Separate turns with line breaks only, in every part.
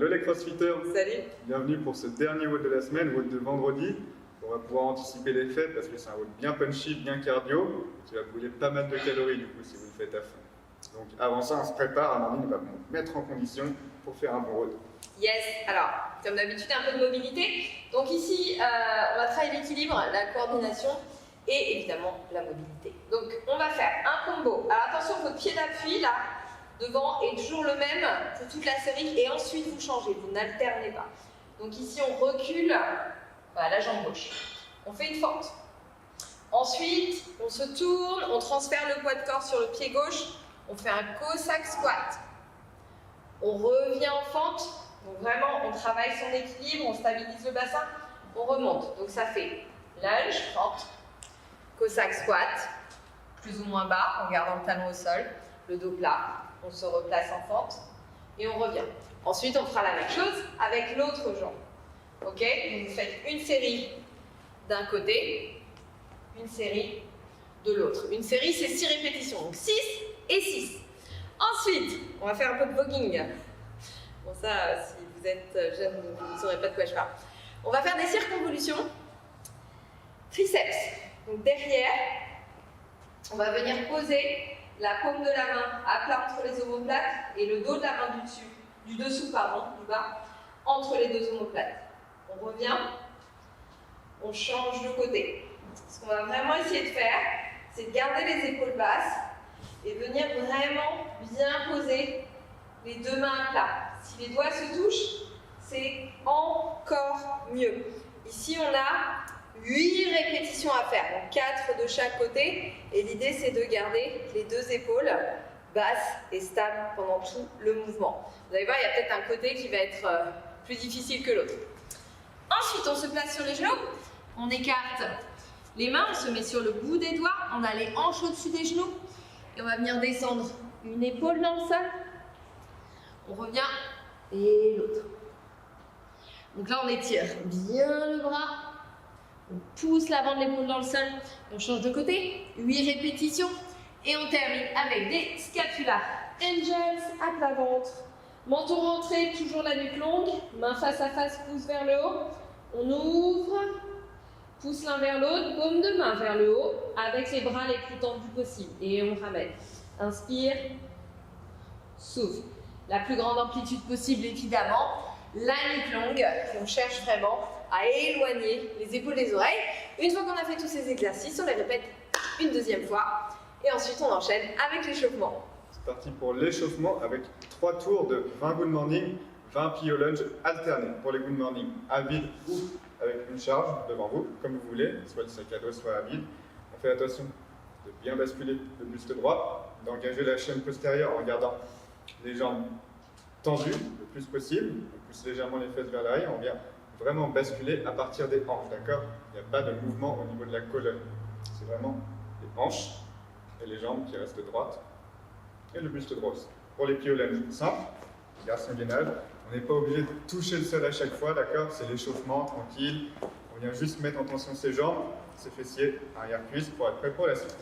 Hello les crossfitters.
Salut.
Bienvenue pour ce dernier WOD de la semaine, WOD de vendredi. On va pouvoir anticiper les fêtes parce que c'est un WOD bien punchy, bien cardio, qui va brûler pas mal de calories du coup si vous le faites à fond. Donc avant ça, on se prépare, Amandine va vous mettre en condition pour faire un bon WOD.
Yes, alors, comme d'habitude, un peu de mobilité. Donc ici, on va travailler l'équilibre, la coordination et évidemment la mobilité. Donc on va faire un combo. Alors attention, votre pied d'appui là, devant est toujours le même pour toute la série et ensuite vous changez, vous n'alternez pas. Donc ici on recule, voilà, la jambe gauche. On fait une fente. Ensuite, on se tourne, on transfère le poids de corps sur le pied gauche, on fait un Cossack squat. On revient en fente, donc vraiment on travaille son équilibre, on stabilise le bassin, on remonte. Donc ça fait lunge, fente, Cossack squat, plus ou moins bas en gardant le talon au sol, le dos plat. On se replace en fente et on revient. Ensuite, on fera la même chose avec l'autre jambe. Ok? Donc vous faites une série d'un côté, une série de l'autre. Une série, c'est 6 répétitions, donc 6 et 6. Ensuite, on va faire un peu de voguing. Bon, ça, si vous êtes jeune, vous ne saurez pas de quoi je parle. On va faire des circonvolutions. Triceps. Donc derrière, on va venir poser la paume de la main à plat entre les omoplates et le dos de la main du dessous, du bas, entre les deux omoplates. On revient, on change de côté. Ce qu'on va vraiment essayer de faire, c'est de garder les épaules basses et venir vraiment bien poser les deux mains à plat. Si les doigts se touchent, c'est encore mieux. Ici, on a 8 répétitions à faire, donc 4 de chaque côté. Et l'idée, c'est de garder les deux épaules basses et stables pendant tout le mouvement. Vous allez voir, il y a peut-être un côté qui va être plus difficile que l'autre. Ensuite, on se place sur les genoux. On écarte les mains, on se met sur le bout des doigts. On a les hanches au-dessus des genoux. Et on va venir descendre une épaule dans le sol. On revient et l'autre. Donc là, on étire bien le bras. On pousse l'avant de l'épaule dans le sol. On change de côté. 8 répétitions. Et on termine avec des scapulas. Angels à plat ventre. Menton rentré, toujours la nuque longue. Main face à face, pouce vers le haut. On ouvre. Pousse l'un vers l'autre. Paume de main vers le haut. Avec les bras les plus tendus possible. Et on ramène. Inspire. Souffle. La plus grande amplitude possible, évidemment. La nuque longue. On cherche vraiment à éloigner les épaules des oreilles. Une fois qu'on a fait tous ces exercices, on les répète une deuxième fois. Et ensuite, on enchaîne avec l'échauffement.
C'est parti pour l'échauffement avec 3 tours de 20 good morning, 20 plio lunge alternés. Pour les good morning à vide ou avec une charge devant vous, comme vous voulez, soit le sac à dos, soit à vide. On fait attention de bien basculer le buste droit, d'engager la chaîne postérieure en gardant les jambes tendues le plus possible. On pousse légèrement les fesses vers l'arrière, on vient vraiment basculer à partir des hanches, d'accord? Il n'y a pas de mouvement au niveau de la colonne. C'est vraiment les hanches et les jambes qui restent droites et le buste droit aussi. Pour les plio lunge, simple, on garde son gainage. On n'est pas obligé de toucher le sol à chaque fois, d'accord? C'est l'échauffement, tranquille. On vient juste mettre en tension ses jambes, ses fessiers, arrière-cuisse pour être prêt pour la suite.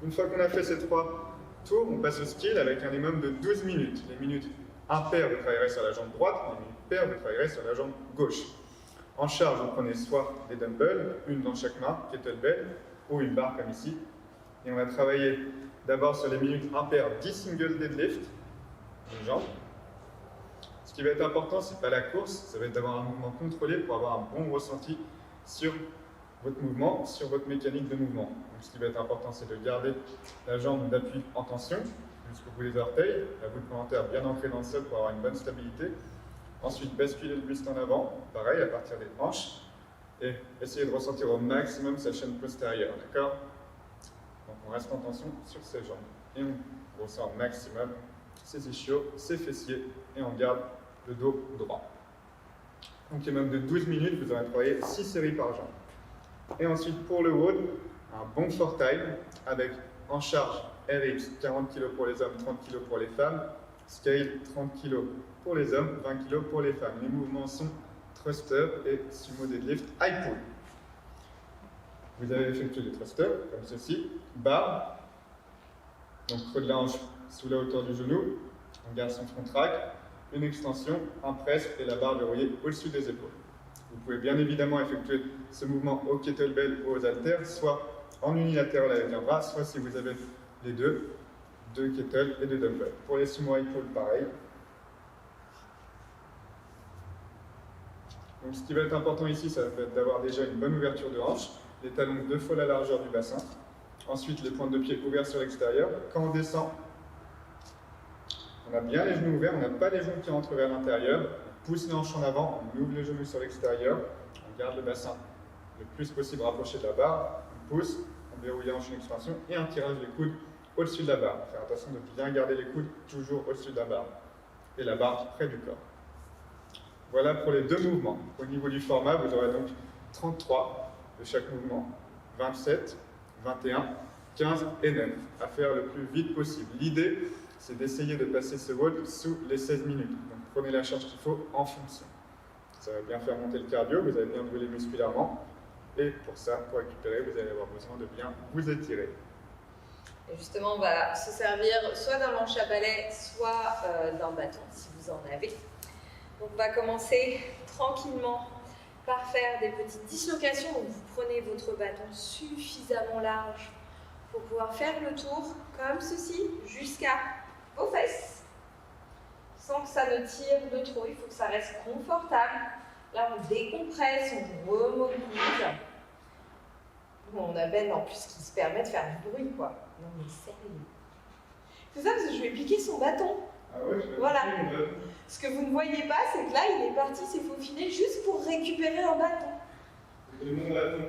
Une fois qu'on a fait ces 3 tours, on passe au skill avec un minimum de 12 minutes. Les minutes impaires, vous travaillerez sur la jambe droite, les minutes paires, vous travaillerez sur la jambe gauche. En charge, vous prenez soit des dumbbells, une dans chaque main, kettlebell, ou une barre comme ici. Et on va travailler d'abord sur les minutes impaires 10 single deadlift, une jambe. Ce qui va être important, ce n'est pas la course, ça va être d'avoir un mouvement contrôlé pour avoir un bon ressenti sur votre mouvement, sur votre mécanique de mouvement. Donc, ce qui va être important, c'est de garder la jambe d'appui en tension jusqu'au bout des orteils, la voûte plantaire bien ancrée dans le sol pour avoir une bonne stabilité. Ensuite, basculer le buste en avant, pareil, à partir des hanches, et essayer de ressentir au maximum sa chaîne postérieure, d'accord? Donc on reste en tension sur ses jambes, et on ressent au maximum ses ischios, ses fessiers, et on garde le dos droit. Donc il y a même de 12 minutes, vous aurez travaillé 6 séries par jambe. Et ensuite pour le WOD, un bon for time, avec en charge RX 40 kg pour les hommes, 30 kg pour les femmes, scale 30 kg pour les hommes, 20 kg pour les femmes. Les mouvements sont thruster et sumo deadlift high pull. Vous avez effectué des thrusters comme ceci, barre, donc creux de la hanche sous la hauteur du genou, on garde son front track, une extension, un press et la barre verrouillée au-dessus des épaules. Vous pouvez bien évidemment effectuer ce mouvement au kettlebell ou aux haltères, soit en unilatéral avec un bras, soit si vous avez les deux kettles et 2 dumbbells. Pour les sumo high pull, pareil. Donc, ce qui va être important ici, ça va être d'avoir déjà une bonne ouverture de hanche, les talons 2 fois la largeur du bassin. Ensuite, les pointes de pied ouverts sur l'extérieur. Quand on descend, on a bien les genoux ouverts, on n'a pas les genoux qui rentrent vers l'intérieur. On pousse les hanches en avant, on ouvre les genoux sur l'extérieur, on garde le bassin le plus possible rapproché de la barre, on pousse, on verrouille les hanches en extension et un tirage des coudes au-dessus de la barre. Faire attention de bien garder les coudes toujours au-dessus de la barre et la barre près du corps. Voilà pour les deux mouvements. Au niveau du format, vous aurez donc 33 de chaque mouvement, 27, 21, 15 et 9, à faire le plus vite possible. L'idée, c'est d'essayer de passer ce WOD sous les 16 minutes. Donc prenez la charge qu'il faut en fonction. Ça va bien faire monter le cardio, vous allez bien brûler musculairement. Et pour ça, pour récupérer, vous allez avoir besoin de bien vous étirer.
Et justement, on va se servir soit d'un manche à balai, soit d'un bâton, si vous en avez. Donc on va commencer tranquillement par faire des petites dislocations. Donc vous prenez votre bâton suffisamment large pour pouvoir faire le tour, comme ceci, jusqu'à vos fesses, sans que ça ne tire de trop. Il faut que ça reste confortable. Là, on décompresse, on remobilise. Bon, on a Ben en plus qui se permet de faire du bruit, quoi. Non mais sérieux. C'est ça parce que je lui ai piqué son bâton.
Ah ouais,
voilà. Ce que vous ne voyez pas, c'est que là, il est parti s'est faufilé juste pour récupérer un bâton.
C'est mon bâton.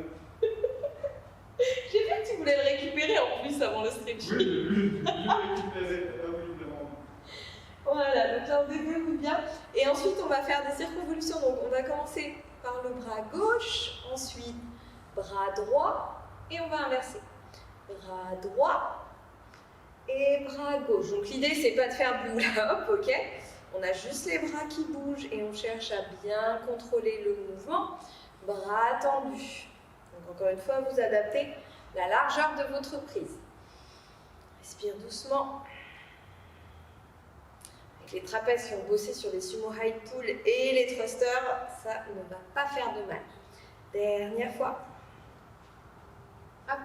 J'ai vu que tu voulais le récupérer en plus avant le stretching.
Oui, je l'ai récupéré.
Voilà, donc là on déverrouille bien. Et ensuite on va faire des circonvolutions. Donc on va commencer par le bras gauche, ensuite bras droit, et on va inverser. Bras droit et bras gauche. Donc l'idée c'est pas de faire du hula-hop, ok? On a juste les bras qui bougent et on cherche à bien contrôler le mouvement. Bras tendus. Donc encore une fois, vous adaptez la largeur de votre prise. Respire doucement. Les trapèzes qui ont bossé sur les sumo high pull et les thrusters, ça ne va pas faire de mal. Dernière fois. Hop.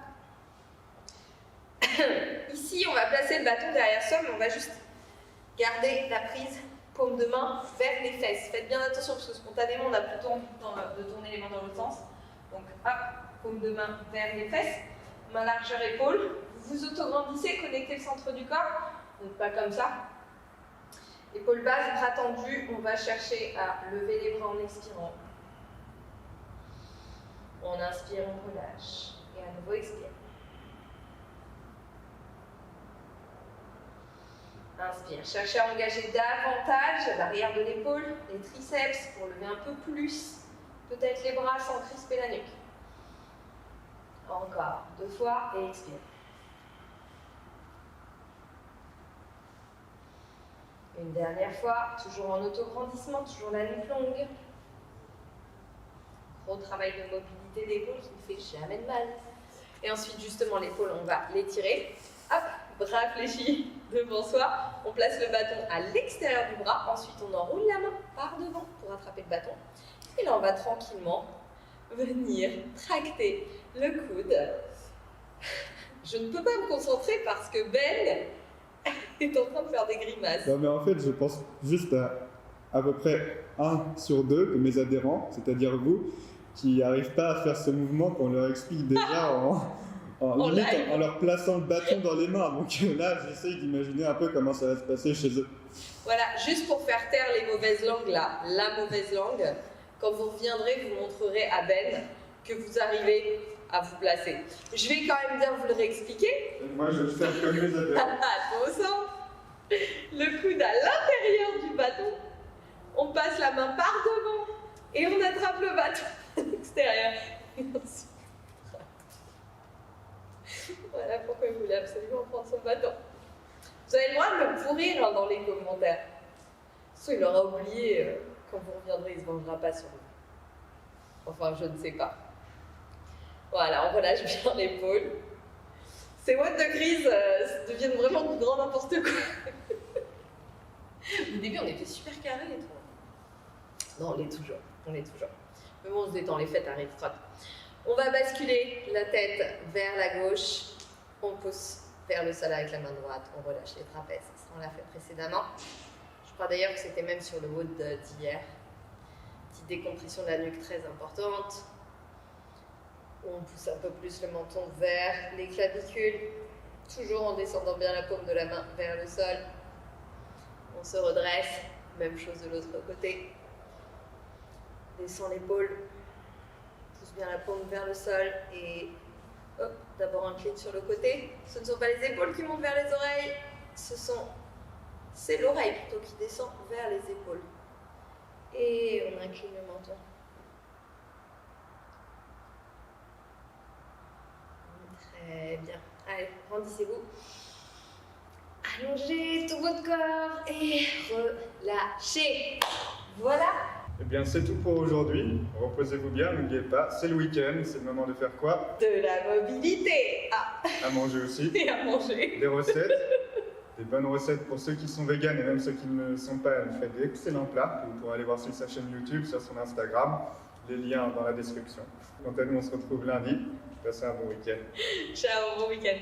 Ici, on va placer le bâton derrière soi, mais on va juste garder la prise paume de main vers les fesses. Faites bien attention parce que spontanément, on a plutôt envie de tourner les mains dans l'autre sens. Donc, hop, paume de main vers les fesses. Main largeur épaule. Vous autograndissez, connectez le centre du corps. Donc, pas comme ça. Épaule basse, bras tendus, on va chercher à lever les bras en expirant. On inspire, on relâche. Et à nouveau, expire. Inspire. Cherchez à engager davantage l'arrière de l'épaule, les triceps pour lever un peu plus. Peut-être les bras sans crisper la nuque. Encore 2 fois et expire. Une dernière fois, toujours en autograndissement, toujours la nuque longue. Gros travail de mobilité d'épaule qui ne fait jamais de mal. Et ensuite, justement, l'épaule, on va l'étirer. Hop, bras fléchis devant soi. On place le bâton à l'extérieur du bras. Ensuite, on enroule la main par devant pour attraper le bâton. Et là, on va tranquillement venir tracter le coude. Je ne peux pas me concentrer parce que Ben est en train de faire des grimaces.
Non mais en fait, je pense juste à peu près 1 sur 2 de mes adhérents, c'est-à-dire vous, qui n'arrivent pas à faire ce mouvement qu'on leur explique déjà en leur plaçant le bâton dans les mains. Donc là, j'essaye d'imaginer un peu comment ça va se passer chez eux.
Voilà, juste pour faire taire les mauvaises langues là, la mauvaise langue, quand vous reviendrez, vous montrerez à Ben que vous arrivez à vous placer. Je vais quand même bien vous le réexpliquer.
Moi, je le fais comme mes adhérents.
Attention, le coude à l'intérieur du bâton, on passe la main par devant et on attrape le bâton à l'extérieur. Voilà pourquoi il voulait absolument prendre son bâton. Vous avez le droit de me pourrir dans les commentaires. Soit il aura oublié, quand vous reviendrez, il ne se vengera pas sur vous. Enfin, je ne sais pas. Voilà, on relâche bien l'épaule. Ces modes de crise deviennent vraiment grand n'importe quoi. le début, on était super carré et tout. Non, on l'est toujours. On l'est toujours. Mais bon, on se détend, les fêtes arrivent, trotte. On va basculer la tête vers la gauche. On pousse vers le sol avec la main droite. On relâche les trapèzes. Ça, on l'a fait précédemment. Je crois d'ailleurs que c'était même sur le haut d'hier. Petite décompression de la nuque très importante. On pousse un peu plus le menton vers les clavicules. Toujours en descendant bien la paume de la main vers le sol. On se redresse. Même chose de l'autre côté. Descend l'épaule. Pousse bien la paume vers le sol et hop, d'abord incline sur le côté. Ce ne sont pas les épaules qui montent vers les oreilles, c'est l'oreille plutôt qui descend vers les épaules. Et on incline le menton. Très bien. Allez, grandissez-vous. Allongez tout votre corps et relâchez. Voilà.
Eh bien, c'est tout pour aujourd'hui. Reposez-vous bien, n'oubliez pas, c'est le week-end, c'est le moment de faire quoi?
De la mobilité. Ah,
À manger aussi.
et à manger.
Des recettes, des bonnes recettes pour ceux qui sont véganes et même ceux qui ne le sont pas. Elle fait d'excellents plats. Vous pourrez aller voir sur sa chaîne YouTube, sur son Instagram. Les liens dans la description. Quant à nous, on se retrouve lundi. Passez un bon week-end.
Ciao, bon week-end.